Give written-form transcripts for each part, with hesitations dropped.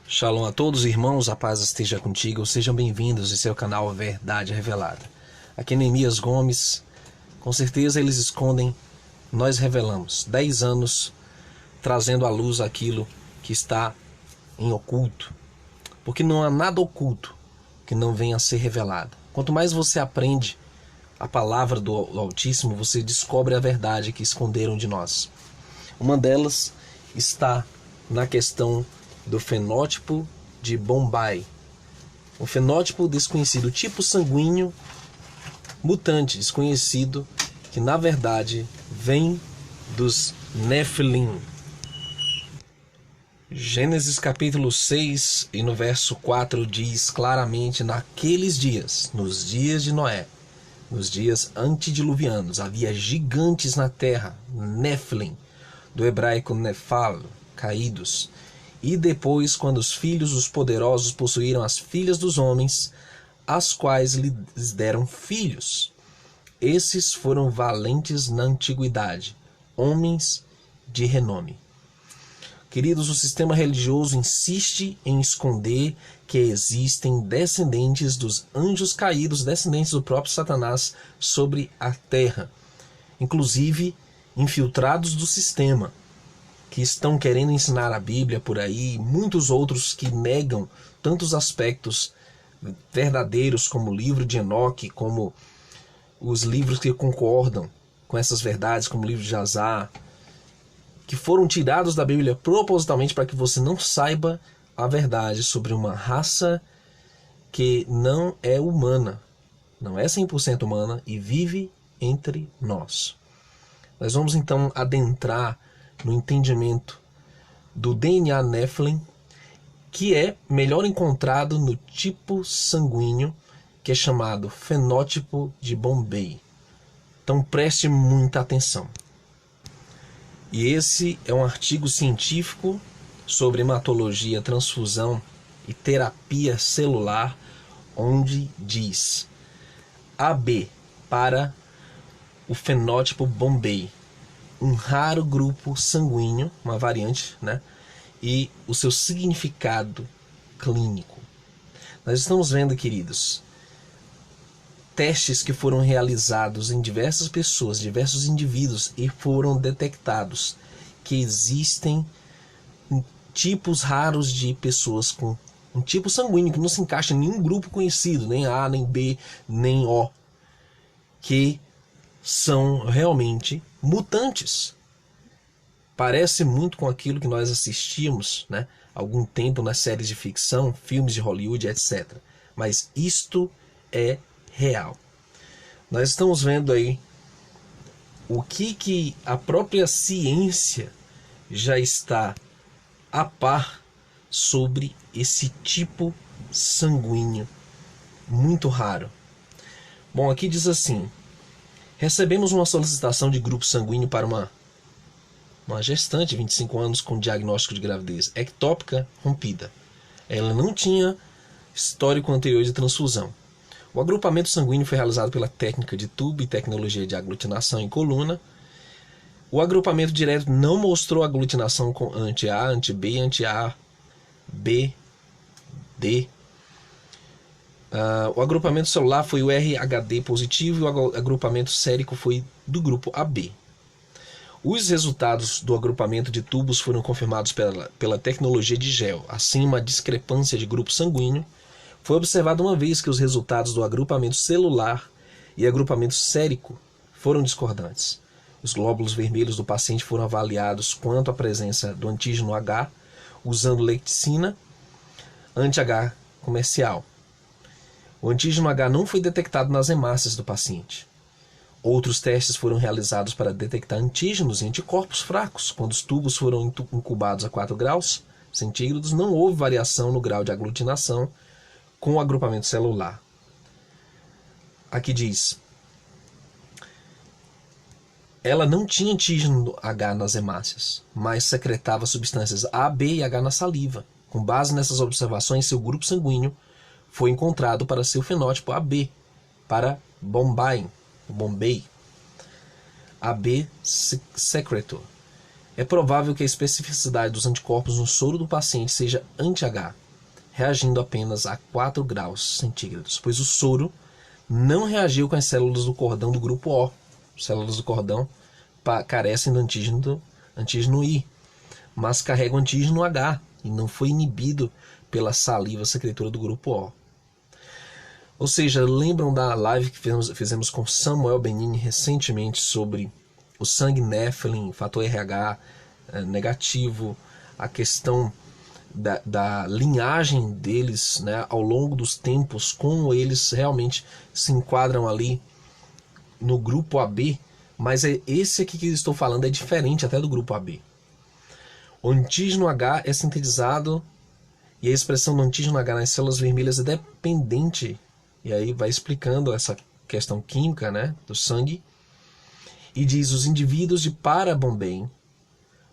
Shalom a todos, irmãos, a paz esteja contigo, sejam bem-vindos em seu canal Verdade Revelada. Aqui é Neemias Gomes, com certeza eles escondem, nós revelamos. 10 anos trazendo à luz aquilo que está em oculto, porque não há nada oculto que não venha a ser revelado. Quanto mais você aprende a palavra do Altíssimo, você descobre a verdade que esconderam de nós. Uma delas está na questão do fenótipo de Bombay. Um fenótipo desconhecido, tipo sanguíneo, mutante, desconhecido, que na verdade vem dos Nephilim. Gênesis capítulo 6 e no verso 4 diz claramente: naqueles dias, nos dias de Noé, nos dias antediluvianos, havia gigantes na terra, Nephilim, do hebraico Nephal, caídos. E depois, quando os filhos dos poderosos possuíram as filhas dos homens, as quais lhes deram filhos. Esses foram valentes na antiguidade, homens de renome. Queridos, o sistema religioso insiste em esconder que existem descendentes dos anjos caídos, descendentes do próprio Satanás sobre a terra, inclusive infiltrados do sistema, que estão querendo ensinar a Bíblia por aí, e muitos outros que negam tantos aspectos verdadeiros como o livro de Enoque, como os livros que concordam com essas verdades, como o livro de Azar, que foram tirados da Bíblia propositalmente para que você não saiba a verdade sobre uma raça que não é humana, não é 100% humana e vive entre nós. Nós vamos então adentrar no entendimento do DNA Nephilim, que é melhor encontrado no tipo sanguíneo, que é chamado fenótipo de Bombay. Então preste muita atenção. E esse é um artigo científico sobre hematologia, transfusão e terapia celular, onde diz AB para o fenótipo Bombay, um raro grupo sanguíneo, uma variante, né? E o seu significado clínico. Nós estamos vendo, queridos, testes que foram realizados em diversas pessoas, diversos indivíduos, e foram detectados que existem tipos raros de pessoas com um tipo sanguíneo que não se encaixa em nenhum grupo conhecido, nem A, nem B, nem O, que são realmente mutantes. Parece muito com aquilo que nós assistimos, né, há algum tempo nas séries de ficção, filmes de Hollywood, etc. Mas isto é real. Nós estamos vendo aí o que a própria ciência já está a par sobre esse tipo sanguíneo muito raro. Bom, aqui diz assim: recebemos uma solicitação de grupo sanguíneo para uma gestante de 25 anos com diagnóstico de gravidez ectópica rompida. Ela não tinha histórico anterior de transfusão. O agrupamento sanguíneo foi realizado pela técnica de tubo e tecnologia de aglutinação em coluna. O agrupamento direto não mostrou aglutinação com anti-A, anti-B, anti-A, B, D. O agrupamento celular foi o RHD positivo e o agrupamento sérico foi do grupo AB. Os resultados do agrupamento de tubos foram confirmados pela tecnologia de gel. Assim, uma discrepância de grupo sanguíneo foi observada uma vez que os resultados do agrupamento celular e agrupamento sérico foram discordantes. Os glóbulos vermelhos do paciente foram avaliados quanto à presença do antígeno H usando lecticina anti-H comercial. O antígeno H não foi detectado nas hemácias do paciente. Outros testes foram realizados para detectar antígenos e anticorpos fracos. Quando os tubos foram incubados a 4 graus centígrados, não houve variação no grau de aglutinação com o agrupamento celular. Aqui diz: ela não tinha antígeno H nas hemácias, mas secretava substâncias A, B e H na saliva. Com base nessas observações, seu grupo sanguíneo foi encontrado para seu fenótipo AB, para Bombay, AB secretor. É provável que a especificidade dos anticorpos no soro do paciente seja anti-H, reagindo apenas a 4 graus centígrados, pois o soro não reagiu com as células do cordão do grupo O. Células do cordão carecem do antígeno I, mas carregam o antígeno H e não foi inibido pela saliva secretora do grupo O. Ou seja, lembram da live que fizemos com Samuel Benini recentemente sobre o sangue Nephilim, fator RH negativo, a questão da linhagem deles, né, ao longo dos tempos, como eles realmente se enquadram ali no grupo AB, mas esse aqui que eu estou falando é diferente até do grupo AB. O antígeno H é sintetizado e a expressão do antígeno H nas células vermelhas é dependente, e aí vai explicando essa questão química, né, do sangue, e diz: os indivíduos de Parabombém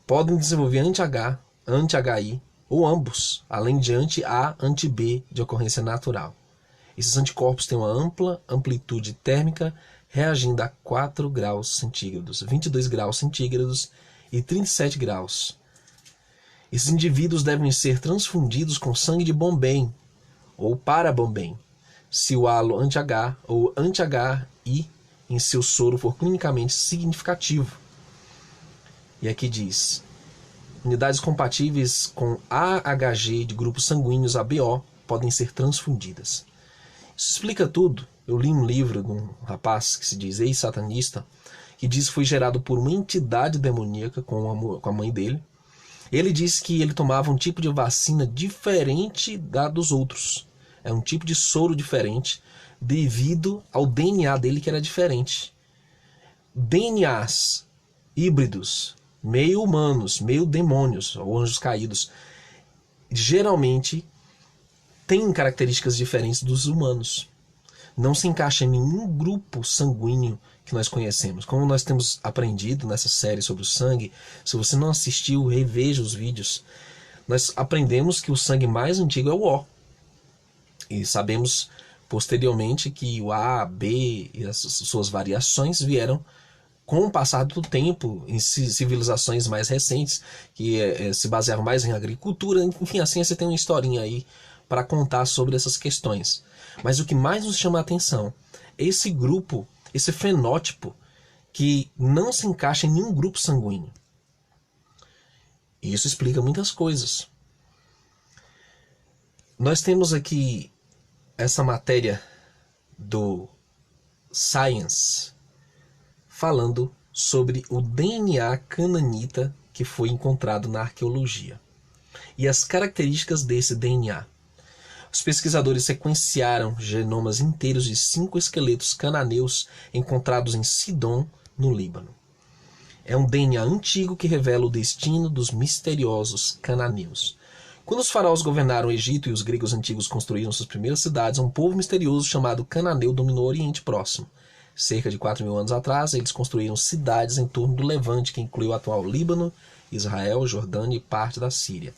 podem desenvolver anti-H, anti-HI, ou ambos, além de anti-A, anti-B de ocorrência natural. Esses anticorpos têm uma ampla amplitude térmica, reagindo a 4 graus centígrados, 22 graus centígrados e 37 graus. Esses indivíduos devem ser transfundidos com sangue de Bombém, ou Parabombém, se o halo anti-H ou anti-HI em seu soro for clinicamente significativo. E aqui diz: unidades compatíveis com AHG de grupos sanguíneos ABO podem ser transfundidas. Isso explica tudo. Eu li um livro de um rapaz que se diz ex-satanista, que diz que foi gerado por uma entidade demoníaca com a mãe dele. Ele disse que ele tomava um tipo de vacina diferente da dos outros. É um tipo de soro diferente devido ao DNA dele, que era diferente. DNAs híbridos, meio humanos, meio demônios ou anjos caídos, geralmente têm características diferentes dos humanos. Não se encaixa em nenhum grupo sanguíneo que nós conhecemos. Como nós temos aprendido nessa série sobre o sangue, se você não assistiu, reveja os vídeos. Nós aprendemos que o sangue mais antigo é o O. E sabemos posteriormente que o A, B e as suas variações vieram com o passar do tempo em civilizações mais recentes, que se baseavam mais em agricultura. Enfim, a ciência tem uma historinha aí para contar sobre essas questões. Mas o que mais nos chama a atenção é esse grupo, esse fenótipo que não se encaixa em nenhum grupo sanguíneo. E isso explica muitas coisas. Nós temos aqui essa matéria do Science falando sobre o DNA cananita que foi encontrado na arqueologia e as características desse DNA. Os pesquisadores sequenciaram genomas inteiros de 5 esqueletos cananeus encontrados em Sidom, no Líbano. É um DNA antigo que revela o destino dos misteriosos cananeus. Quando os faraós governaram o Egito e os gregos antigos construíram suas primeiras cidades, um povo misterioso chamado cananeu dominou o Oriente Próximo. Cerca de 4.000 anos atrás, eles construíram cidades em torno do Levante, que inclui o atual Líbano, Israel, Jordânia e parte da Síria.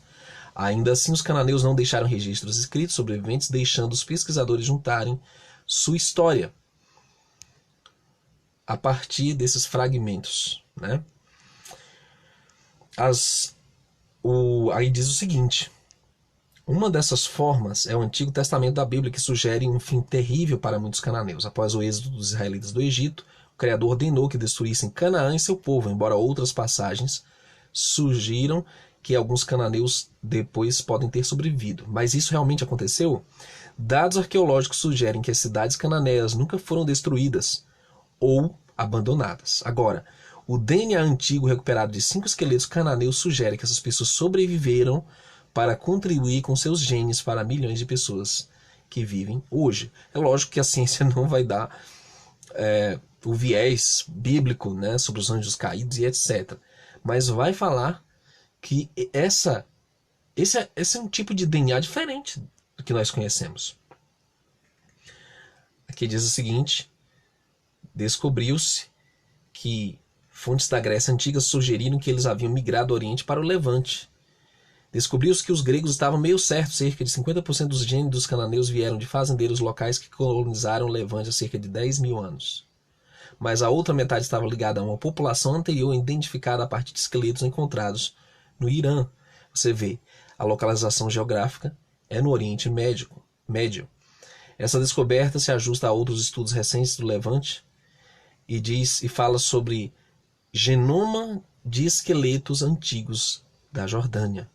Ainda assim, os cananeus não deixaram registros escritos sobreviventes, deixando os pesquisadores juntarem sua história a partir desses fragmentos, né? Aí diz o seguinte: uma dessas formas é o Antigo Testamento da Bíblia, que sugere um fim terrível para muitos cananeus. Após o êxodo dos israelitas do Egito, o Criador ordenou que destruíssem Canaã e seu povo, embora outras passagens sugiram que alguns cananeus depois podem ter sobrevivido. Mas isso realmente aconteceu? Dados arqueológicos sugerem que as cidades cananeias nunca foram destruídas ou abandonadas. Agora, o DNA antigo recuperado de 5 esqueletos cananeus sugere que essas pessoas sobreviveram para contribuir com seus genes para milhões de pessoas que vivem hoje. É lógico que a ciência não vai dar o viés bíblico, né, sobre os anjos caídos e etc. Mas vai falar que esse é um tipo de DNA diferente do que nós conhecemos. Aqui diz o seguinte: descobriu-se que fontes da Grécia Antiga sugeriram que eles haviam migrado do Oriente para o Levante. Descobriu-se que os gregos estavam meio certos, cerca de 50% dos genes dos cananeus vieram de fazendeiros locais que colonizaram o Levante há cerca de 10.000 anos. mas a outra metade estava ligada a uma população anterior identificada a partir de esqueletos encontrados no Irã. Você vê, a localização geográfica é no Oriente Médio. Essa descoberta se ajusta a outros estudos recentes do Levante e fala sobre genoma de esqueletos antigos da Jordânia.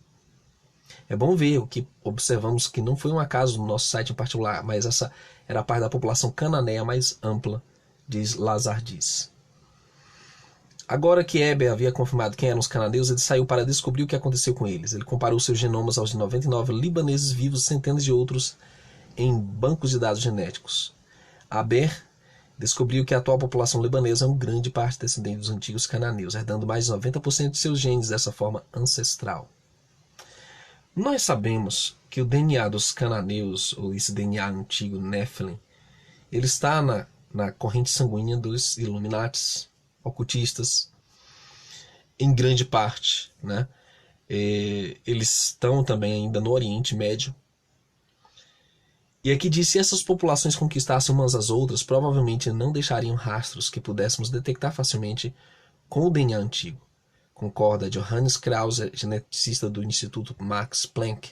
É bom ver o que observamos que não foi um acaso no nosso site em particular, mas essa era a parte da população cananeia mais ampla, diz Lazardis. Agora que Eber havia confirmado quem eram os cananeus, ele saiu para descobrir o que aconteceu com eles. Ele comparou seus genomas aos de 99 libaneses vivos e centenas de outros em bancos de dados genéticos. Aber descobriu que a atual população libanesa é uma grande parte descendente dos antigos cananeus, herdando mais de 90% de seus genes dessa forma ancestral. Nós sabemos que o DNA dos cananeus, ou esse DNA antigo Nephilim, ele está na corrente sanguínea dos Illuminatis, ocultistas, em grande parte, né? Eles estão também ainda no Oriente Médio. E aqui diz: se essas populações conquistassem umas às outras, provavelmente não deixariam rastros que pudéssemos detectar facilmente com o DNA antigo. Concorda Johannes Krause, geneticista do Instituto Max Planck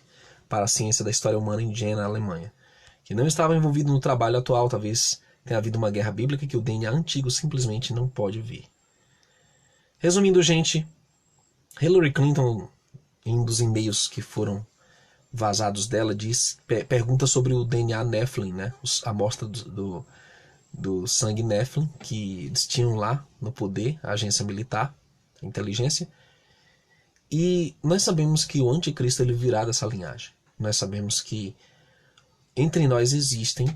para a Ciência da História Humana em Jena, Alemanha, que não estava envolvido no trabalho atual. Talvez tenha havido uma guerra bíblica que o DNA antigo simplesmente não pode vir. Resumindo, gente, Hillary Clinton, em um dos e-mails que foram vazados dela, pergunta sobre o DNA Nephilim, né? A amostra do sangue Nephilim que eles tinham lá no poder, a agência militar, a inteligência. E nós sabemos que o anticristo ele virá dessa linhagem. Nós sabemos que entre nós existem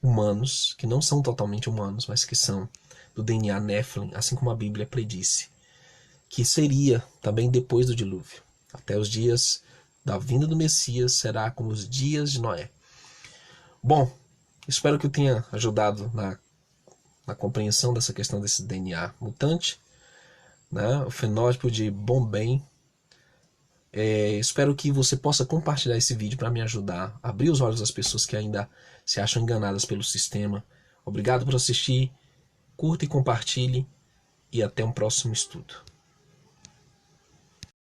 humanos que não são totalmente humanos, mas que são do DNA Nephilim, assim como a Bíblia predisse, que seria também depois do dilúvio. Até os dias da vinda do Messias será como os dias de Noé. Bom, espero que eu tenha ajudado na compreensão dessa questão desse DNA mutante, né? O fenótipo de Bombay. Espero que você possa compartilhar esse vídeo para me ajudar a abrir os olhos das pessoas que ainda se acham enganadas pelo sistema. Obrigado por assistir, curta e compartilhe, e até um próximo estudo.